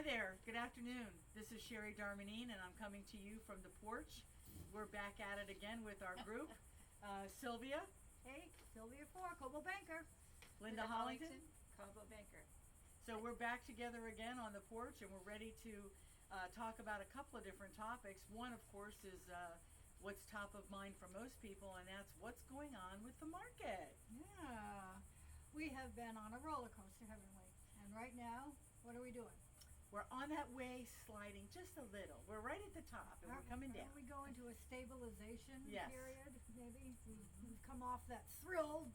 Hi there, good afternoon. This is Sherry Darmanine and I'm coming to you from the porch. We're back at it again with our group. Sylvia, Hey, Sylvia Four, Coldwell Banker. Linda Hollington. Coldwell Banker. So we're back together again on the porch and we're ready to talk about a couple of different topics. One, of course, is what's top of mind for most people, and that's what's going on with the market. Yeah, we have been on a roller coaster, haven't we? And right now, what are we doing? We're on that way sliding just a little. We're right at the top and we're coming Are we down. going to a stabilization Yes. period? Maybe we've come off that thrill.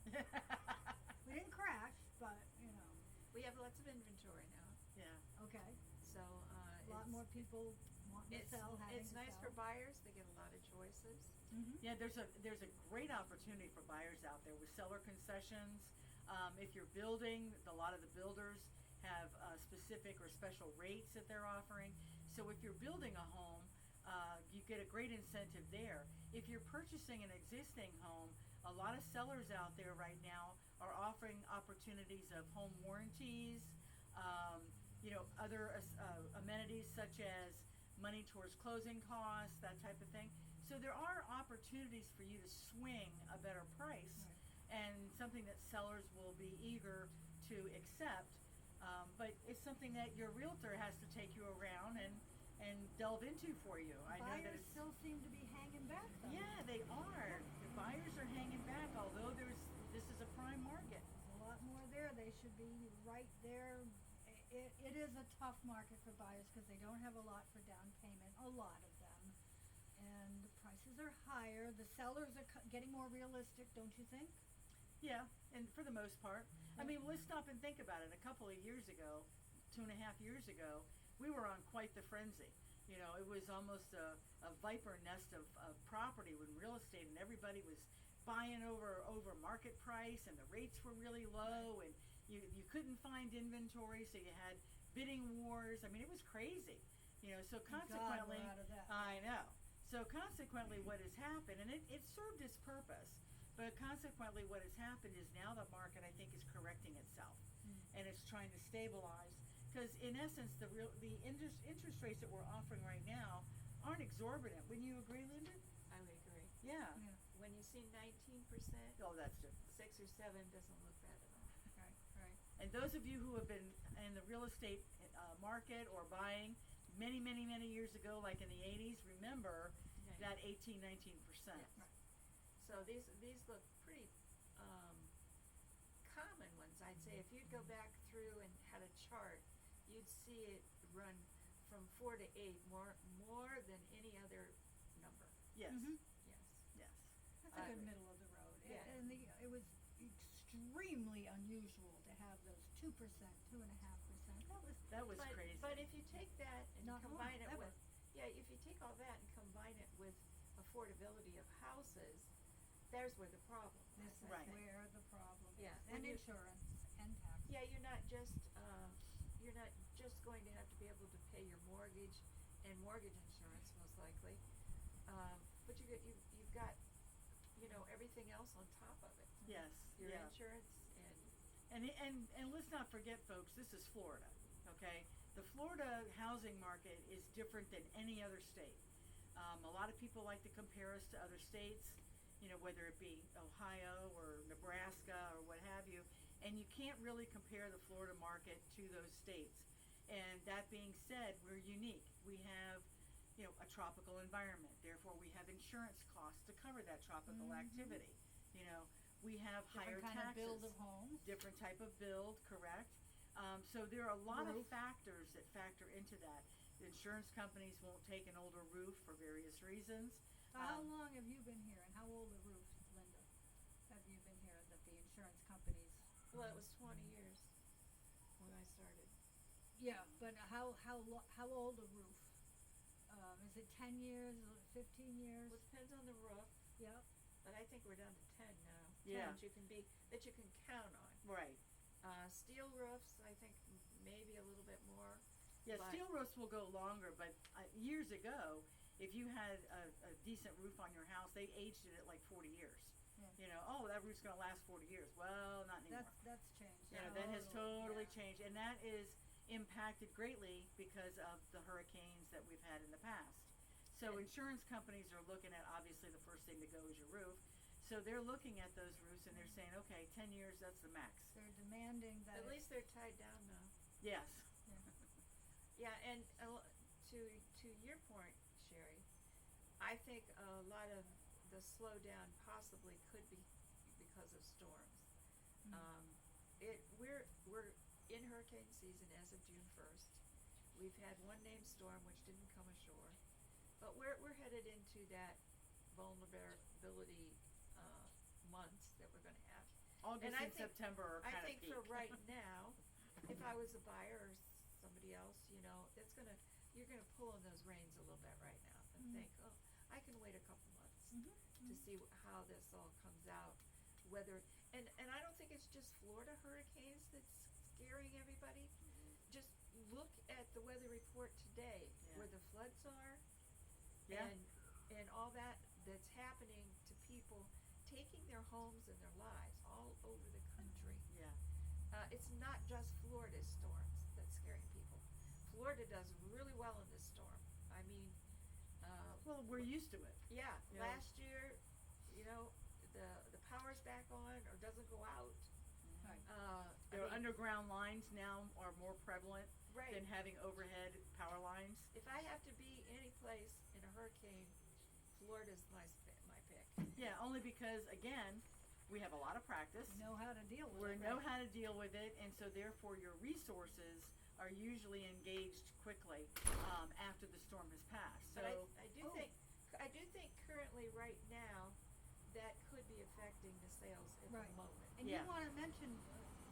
We didn't crash, but We have lots of inventory now, Yeah. okay. so A lot more people wanting to It's sell, having it's to nice sell. for buyers. They get a lot of choices. Yeah, there's a great opportunity for buyers out there with seller concessions. If you're building, a lot of the builders have specific or special rates that they're offering. So if you're building a home, you get a great incentive there. If you're purchasing an existing home, a lot of sellers out there right now are offering opportunities of home warranties, other amenities such as money towards closing costs, that type of thing. So there are opportunities for you to swing a better price, Right. and something that sellers will be eager to accept. But it's something that your realtor has to take you around and delve into for you. I know that Buyers it's, still seem to be hanging back, though. yeah, they are. The buyers are hanging back, although this is a prime market. There's a lot more there. They should be right there. It is a tough market for buyers because they don't have a lot for down payment, a lot of them. And the prices are higher. The sellers are getting more realistic, don't you think? Yeah, and for the most part. I mean, let's stop and think about it. A couple of years ago, 2.5 years ago, we were on quite the frenzy. You know, it was almost a viper nest of property in real estate, and everybody was buying over market price, and the rates were really low, and you couldn't find inventory, so you had bidding wars. I mean, it was crazy. So consequently, we're out of that. I know. So consequently, what has happened, and it served its purpose, but consequently, what has happened is now the market, I think, is correcting itself, and it's trying to stabilize. Because in essence, the interest rates that we're offering right now aren't exorbitant. Wouldn't you agree, Linda? I would agree. Yeah. Yeah. When you see 19%, Oh, that's different. 6 or 7 doesn't look bad at all. Right. And those of you who have been in the real estate market or buying many, many, many years ago, like in the 80s, remember that 18, 19%. Yes. Right. So these look pretty common ones. I'd say if you'd go back through and had a chart, you'd see it run from 4 to 8 more than any other number. Yes. Mhm. Yes. Yes. That's a I good agree. middle of the road. Yeah. And it was extremely unusual to have those 2%, 2.5%. That was but, crazy. But if you take that and Not combine normal, it ever. with, if you take all that and combine it with affordability of houses, there's where the problem This is. is Right. where the problem is. Yeah. And When you- insurance and taxes. Yeah, you're not just going to have to be able to pay your mortgage and mortgage insurance most likely, but you've got everything else on top of it. Yes. Your yeah. insurance and And let's not forget, folks, this is Florida, okay? The Florida housing market is different than any other state. A lot of people like to compare us to other states, whether it be Ohio or Nebraska or what have you, and you can't really compare the Florida market to those states. And that being said, we're unique. We have a tropical environment. Therefore, we have insurance costs to cover that tropical activity. We have higher Different kind of taxes. build of homes. Different type of build, correct. So there are a lot of Roof. factors that factor into that. The insurance companies won't take an older roof for various reasons. So how long have you been here, and how old are roofs, Linda? Have you been here that the insurance companies? well, it was 20 years when I started. Yeah, but how old a roof? Is it 10 years? Is it 15 years? Well, it depends on the roof, Yep. but I think we're down to 10 now. Yeah. 10 that you can count on. Right. Steel roofs, I think maybe a little bit more. Yeah, But- steel roofs will go longer, but years ago, if you had a decent roof on your house, they aged it at like 40 years. Yeah. Oh, that roof's going to last 40 years. Well, not anymore. That's changed. That has totally Yeah. changed, and that is impacted greatly because of the hurricanes that we've had in the past. So And- insurance companies are looking at, obviously the first thing to go is your roof. So they're looking at those roofs and they're saying, okay, 10 years, that's the max. They're demanding that At least they're tied down now. Yes. Yeah, and to your point, Sherry, I think a lot of the slowdown possibly could be because of storms. We're in hurricane season as of June 1st. We've had one named storm which didn't come ashore, but we're headed into that vulnerability months that we're going to have. August I and think- September are I kind of think peak. for right now, if I was a buyer or somebody else, you're gonna pull on those reins a little bit right now and think, oh, I can wait a couple months to see how this all comes out. And I don't think it's just Florida hurricanes that's scaring everybody. Just look at the weather report today, Yeah. where the floods are, Yeah. and all that's happening to people taking their homes and their lives all over the country. Yeah. It's not just Florida's storms that's scaring people. Florida does really well in this storm. I mean, Well, we're used to it. yeah, Yeah. last year, the power's back on or doesn't go out. Right. Their underground lines now are more prevalent right. than having overhead power lines. If I have to be any place in a hurricane, Florida's my pick. Yeah, only because, again, we have a lot of practice. know how to deal with We it. know right? how to deal with it, and so therefore your resources are usually engaged quickly after the storm has passed. So, But I do Oh. think currently right now that could be affecting the sales at Right. the moment. And Yeah. you wanna mention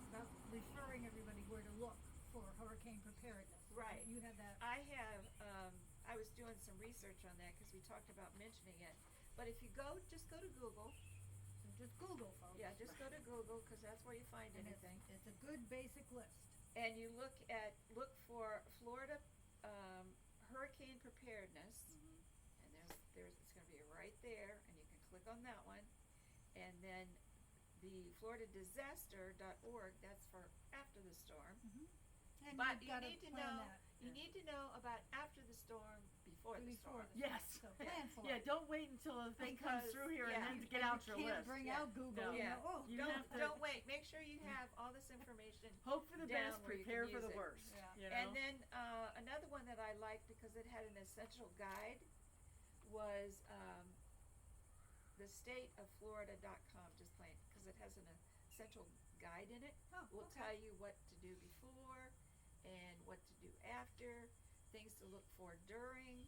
about referring everybody where to look for hurricane preparedness. Right. You had that. I have, I was doing some research on that because we talked about mentioning it. But if you just go to Google. So just Google, folks. Yeah, just go to Google because that's where you find And anything. it's a good basic list. And you look for Florida hurricane preparedness, and there's it's going to be right there, and you can click on that one, and then the FloridaDisaster.org, that's for after the storm. And But you've you gotta need to plan know that. you need to know about after the storm, before the storm. yes. So plan for Yeah, it. don't wait until the thing comes Because- through here yeah. and then to get And out your you can't list. bring Yeah. out Google. No. You Yeah. know, oh, You don't have to- don't wait. Make sure you have all this information. Hope for the down best, where you can prepare for use the it. worst. Yeah. You know? And then another one that I liked because it had an essential guide was the stateofflorida.com, just plain because it has an essential guide in it. Oh, Will okay. tell you what to do before and what to do after, things to look for during.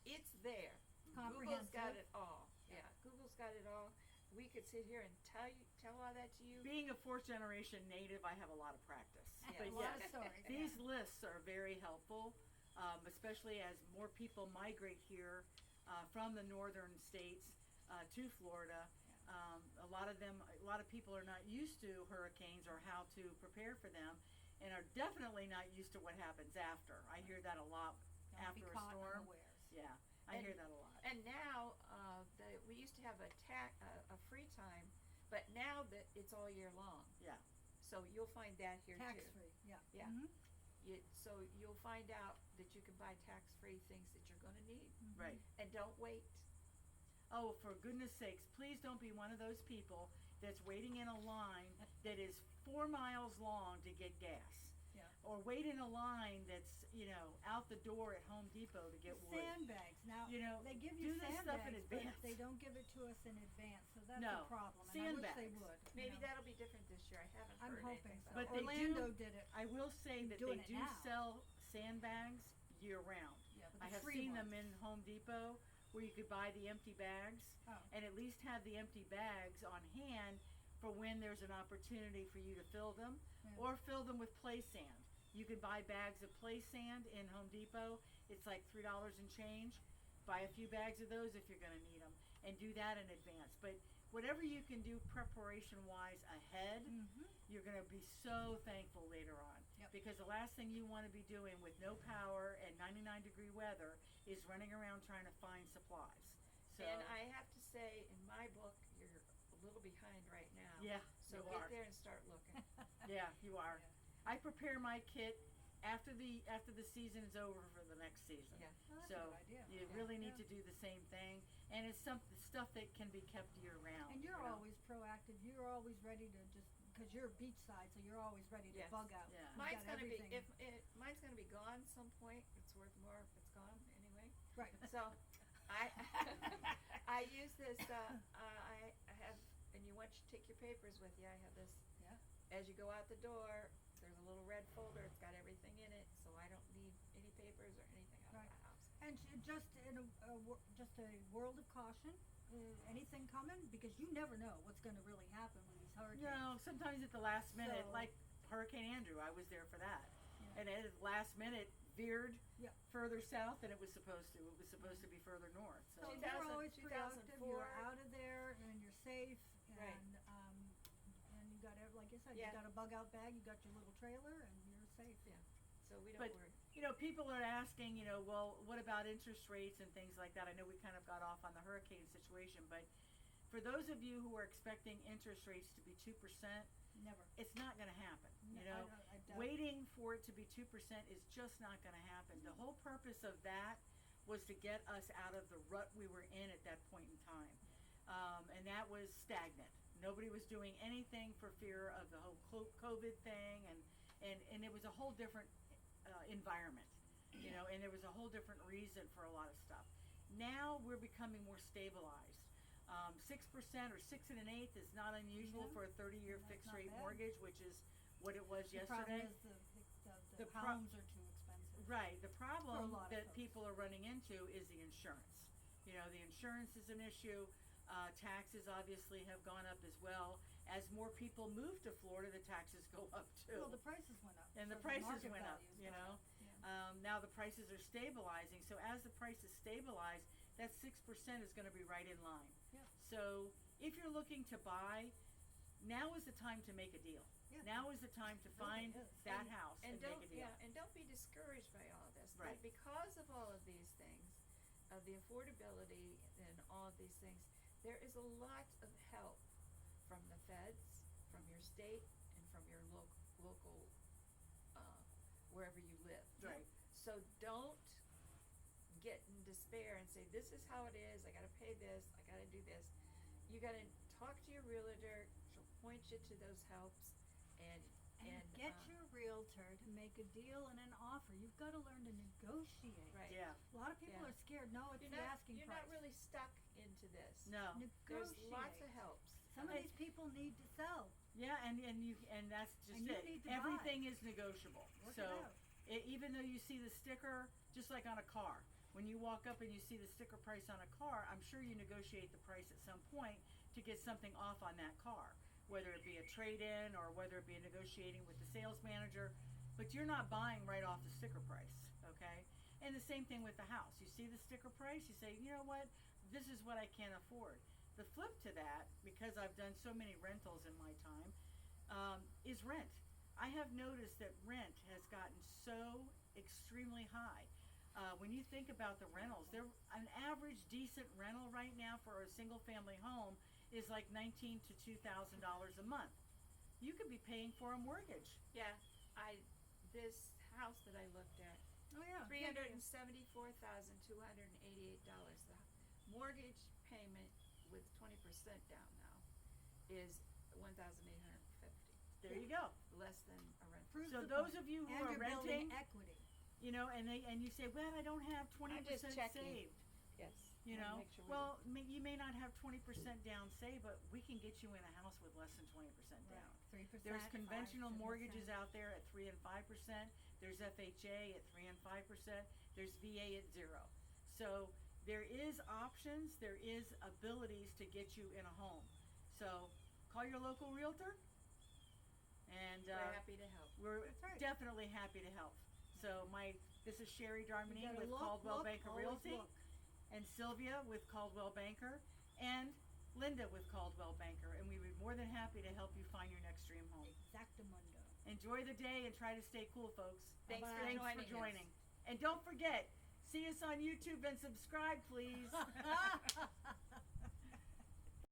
It's there. Google's got Comprehensive. it all. Yeah, Google's got it all. We could sit here and tell all that to you. Being a fourth generation native, I have a lot of practice. Yeah. But A lot yes, of stories. these lists are very helpful, especially as more people migrate here from the northern states to Florida. A lot of people are not used to hurricanes or how to prepare for them, and are definitely not used to what happens after. I hear that a lot Don't after be a caught storm. unawares. Yeah, I And- hear that a lot. And now, we used to have a free time, but now that it's all year long. Yeah. So you'll find that here Tax too. free, yeah. Yeah. Mhm. So you'll find out that you can buy tax-free things that you're gonna need. Right. And don't wait. Oh, for goodness sakes, please don't be one of those people that's waiting in a line that is 4 miles long to get gas. Yeah. Or wait in a line that's, out the door at Home Depot to get wood. Sandbags, now, You know, they give do you this stuff in sandbags, but advance. they don't give it to us in advance, so that's No, a problem, and I wish they sandbags. would. you Maybe know. that'll be different this year. I haven't I'm heard hoping anything so. about But they Orlando do- did it. I will say that Doing they it do now. sell sandbags year round. Yeah, but I the have free seen ones. them in Home Depot where you could buy the empty bags Oh. and at least have the empty bags on hand for when there's an opportunity for you to fill them Yeah. or fill them with play sand. You can buy bags of play sand in Home Depot. It's like $3 and change. Buy a few bags of those if you're going to need them and do that in advance. But whatever you can do preparation wise ahead, Mhm. you're going to be so thankful later on. Yep. Because the last thing you want to be doing with no power and 99-degree weather is running around trying to find supplies. So, And I have to say, in my book, you're a little behind right now. yeah, So you get are. there and start looking. Yeah, you are. Yeah. I prepare my kit after the season is over for the next season. Yeah. Well, that's So a good idea. you Yeah. really need Yeah. to do the same thing, and it's stuff that can be kept year round. And you're you know? always proactive. You're always ready to just because you're beachside, so you're always ready to Yes. bug out. Yeah. You've Mine's got gonna be, everything. mine's gonna be gone some point, it's worth more if it's gone anyway. Right. So, I, I use this, I have, and you want you to take your papers with you, I have this, Yeah. as you go out the door, there's a little red folder, it's got everything in it, so I don't need any papers or anything out of Right. my house. And just in just a world of caution. Anything coming because you never know what's going to really happen with these hurricanes. No, sometimes at the last minute, So- like Hurricane Andrew, I was there for that, Yeah. and at the last minute veered Yep. further south than it was supposed to. It was supposed to be further north. So So 2000 you're always proactive. 2004. You're out of there and you're safe. Right. And you got like I said, Yeah. you got a bug out bag. You got your little trailer, and you're safe. Yeah, so we don't But, worry. people are asking, well, what about interest rates and things like that? I know we kind of got off on the hurricane situation, but for those of you who are expecting interest rates to be 2%, Never. it's not going to happen. No, I doubt. Waiting for it to be 2% is just not going to happen. The whole purpose of that was to get us out of the rut we were in at that point in time, and that was stagnant. Nobody was doing anything for fear of the whole COVID thing, and it was a whole different environment, and there was a whole different reason for a lot of stuff. Now we're becoming more stabilized. 6% or 6 1/8 is not unusual Yeah. for a 30-year That's fixed not rate bad. mortgage, which is what it was The problem yesterday. is the The pro- homes are too expensive. Right. The problem lot of that folks. people are running into is the insurance. The insurance is an issue. Taxes obviously have gone up as well. As more people move to Florida, the taxes go up too. Well, the prices went up. And the so prices market went up, values went up. Yeah. Now the prices are stabilizing. So as the prices stabilize, that 6% is going to be right in line. Yeah. So if you're looking to buy, now is the time to make a deal. Yeah. Now is the time to really find is. that And- house and don't, make a deal. Yeah, and don't be discouraged by all this. Right. But because of all of these things, of the affordability and all of these things, there is a lot of help from the feds, from your state, and from your local, wherever you live. Right. So don't get in despair and say, this is how it is, I gotta pay this, I gotta do this. You gotta talk to your realtor, she'll point you to those helps, and Get your realtor to make a deal and an offer. You've got to learn to negotiate. Right. Yeah. A lot of people Yeah. are scared. No, it's you're the not, asking you're price. not really stuck into this. No. There's Negotiate. lots of helps. Some of these people need to sell. Yeah, and that's just And you it. need to Everything is negotiable. Work so it out. even though you see the sticker, just like on a car, when you walk up and you see the sticker price on a car, I'm sure you negotiate the price at some point to get something off on that car, whether it be a trade-in or whether it be negotiating with the sales manager. But you're not buying right off the sticker price, okay? And the same thing with the house. You see the sticker price, you say, you know what, this is what I can't afford. The flip to that, because I've done so many rentals in my time, is rent. I have noticed that rent has gotten so extremely high. When you think about the rentals, an average decent rental right now for a single family home is like $1,900 to $2,000 a month. You could be paying for a mortgage. Yeah, this house that I looked at, Oh yeah. $374,288. The mortgage payment with 20% down now is $1,850. There you go. Less than a rent. Proves So the those point. of you who and are you're building renting, equity. and you say, well, I don't have 20% just checking. saved. Yes. Make sure well, you may not have 20% down saved, but we can get you in a house with less than 20% down. 3%. There's conventional 5%. mortgages out there at 3 and 5%. There's FHA at 3 and 5%. There's VA at 0. So there is options. There is abilities to get you in a home. So call your local realtor, and We're happy to help. we're That's right. definitely happy to help. So this is Sherry You Darmany gotta with look, Caldwell look, Banker always Realty, look. and Sylvia with Caldwell Banker, and Linda with Caldwell Banker, and we would be more than happy to help you find your next dream home. Exactamundo. Enjoy the day and try to stay cool, folks. Thanks for Bye-bye. joining us. joining. And don't forget, see us on YouTube and subscribe, please.